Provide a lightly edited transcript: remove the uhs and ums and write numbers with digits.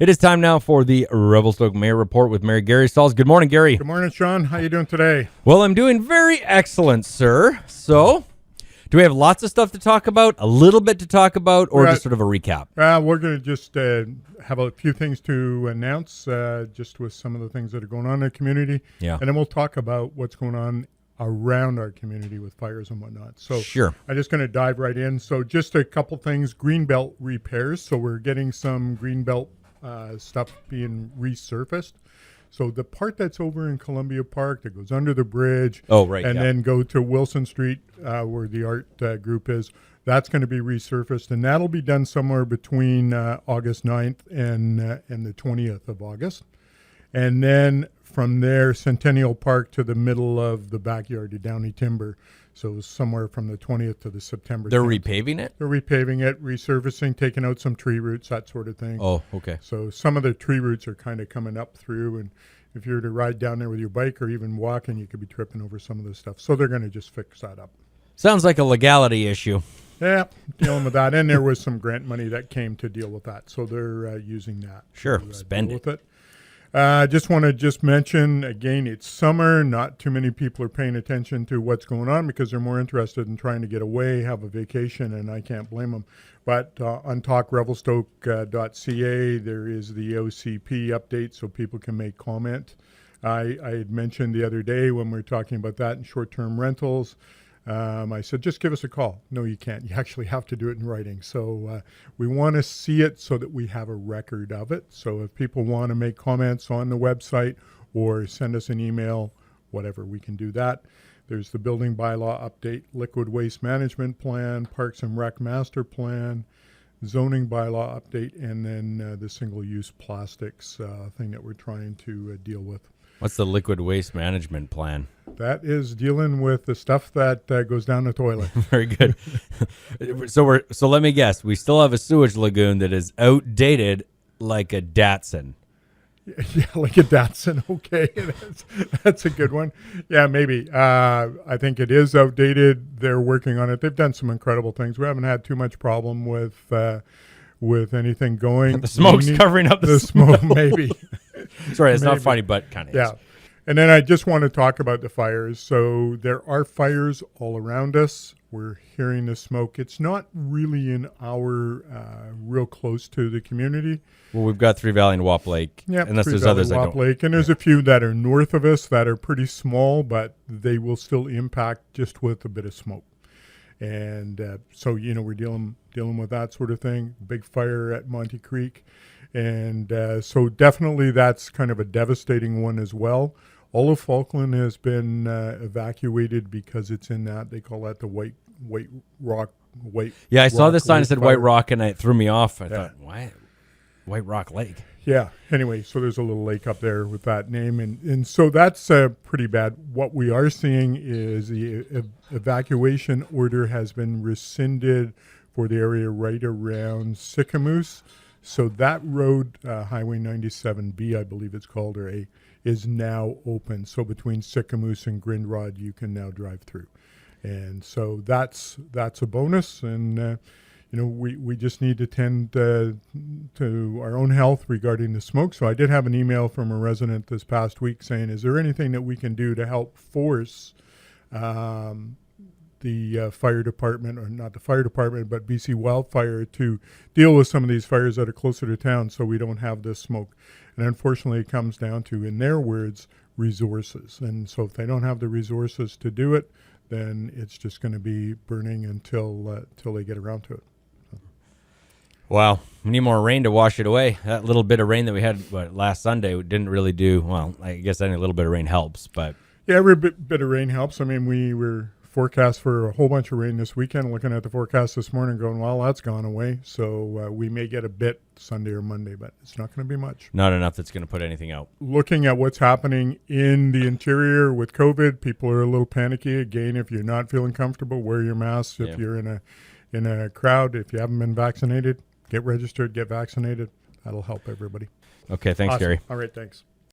It is time now for the Revelstoke Mayor Report with Mayor Gary Stalls. Good morning, Gary. Good morning, Sean. How you doing today? Well, I'm doing very excellent, sir. So, do we have lots of stuff to talk about, a little bit to talk about, or just sort of a recap? We're going to just have a few things to announce, just with some of the things that are going on in the community. Yeah. And then we'll talk about what's going on around our community with fires and whatnot. So sure. I'm just going to dive right in. So just a couple things, Greenbelt Repairs. So we're getting some Greenbelt stuff being resurfaced. So the part that's over in Columbia Park that goes under the bridge, and then go to Wilson Street where the art group is, that's going to be resurfaced, and that'll be done somewhere between August 9th and the 20th of August. And then from there, Centennial Park to the middle of the backyard to Downey Timber. So somewhere from the 20th to the September 10th. They're repaving it? They're repaving it, resurfacing, taking out some tree roots, that sort of thing. Oh, okay. So some of the tree roots are kind of coming up through, and if you were to ride down there with your bike or even walking, you could be tripping over some of this stuff. So they're going to just fix that up. Sounds like a legality issue. Yeah, dealing with that. And there was some grant money that came to deal with that. So they're using that. Sure, to, spend deal it. with it. I just want to mention, again, it's summer. Not too many people are paying attention to what's going on because they're more interested in trying to get away, have a vacation, and I can't blame them. But on talkrevelstoke.ca, there is the OCP update so people can make comment. I had mentioned the other day when we were talking about that in short-term rentals, I said, just give us a call. No, you can't. You actually have to do it in writing. So we want to see it so that we have a record of it. So if people want to make comments on the website or send us an email, whatever, we can do that. There's the building bylaw update, liquid waste management plan, Parks and Rec master plan, zoning bylaw update, and then the single-use plastics thing that we're trying to deal with. What's the liquid waste management plan? That is dealing with the stuff that goes down the toilet. Very good. So let me guess. We still have a sewage lagoon that is outdated like a Datsun. Yeah, like a Datsun. Okay, that's a good one. Yeah, maybe. I think it is outdated. They're working on it. They've done some incredible things. We haven't had too much problem with anything going. The smoke's covering up the smoke. Maybe. Sorry, it's not funny, but kind of. Yeah. Is. And then I just want to talk about the fires. So there are fires all around us. We're hearing the smoke. It's not really in our real close to the community. Well, we've got Three Valley and Wap Lake. Yeah, unless there's others I don't. Lake, and there's a few that are north of us that are pretty small, but they will still impact just with a bit of smoke. And so, we're dealing with that sort of thing. Big fire at Monte Creek. And so definitely that's kind of a devastating one as well. All of Falkland has been evacuated because it's in that, they call that the White Rock. Yeah, I saw the sign that said White Rock, and it threw me off. I thought, why? White Rock Lake. Yeah. Anyway, so there's a little lake up there with that name. And so that's pretty bad. What we are seeing is the evacuation order has been rescinded for the area right around Sycamoose. So that road, Highway 97B, I believe it's called, or A, is now open. So between Sycamoose and Grindrod, you can now drive through. And so that's a bonus. And, we just need to tend to our own health regarding the smoke. So I did have an email from a resident this past week saying, is there anything that we can do to help force the fire department, or not the fire department, but BC Wildfire, to deal with some of these fires that are closer to town so we don't have this smoke. And unfortunately, it comes down to, in their words, resources. And so if they don't have the resources to do it, then it's just going to be burning until they get around to it. Wow. We need more rain to wash it away. That little bit of rain that we had last Sunday didn't really do, well, I guess any little bit of rain helps, but. Yeah, every bit of rain helps. I mean, we were forecast for a whole bunch of rain this weekend. Looking at the forecast this morning going, well, that's gone away. So we may get a bit Sunday or Monday, but it's not going to be much. Not enough that's going to put anything out. Looking at what's happening in the interior with COVID, people are a little panicky. Again, if you're not feeling comfortable, wear your mask. If you're in a crowd, if you haven't been vaccinated, get registered, get vaccinated. That'll help everybody. Okay, thanks, awesome. Gary. All right, thanks.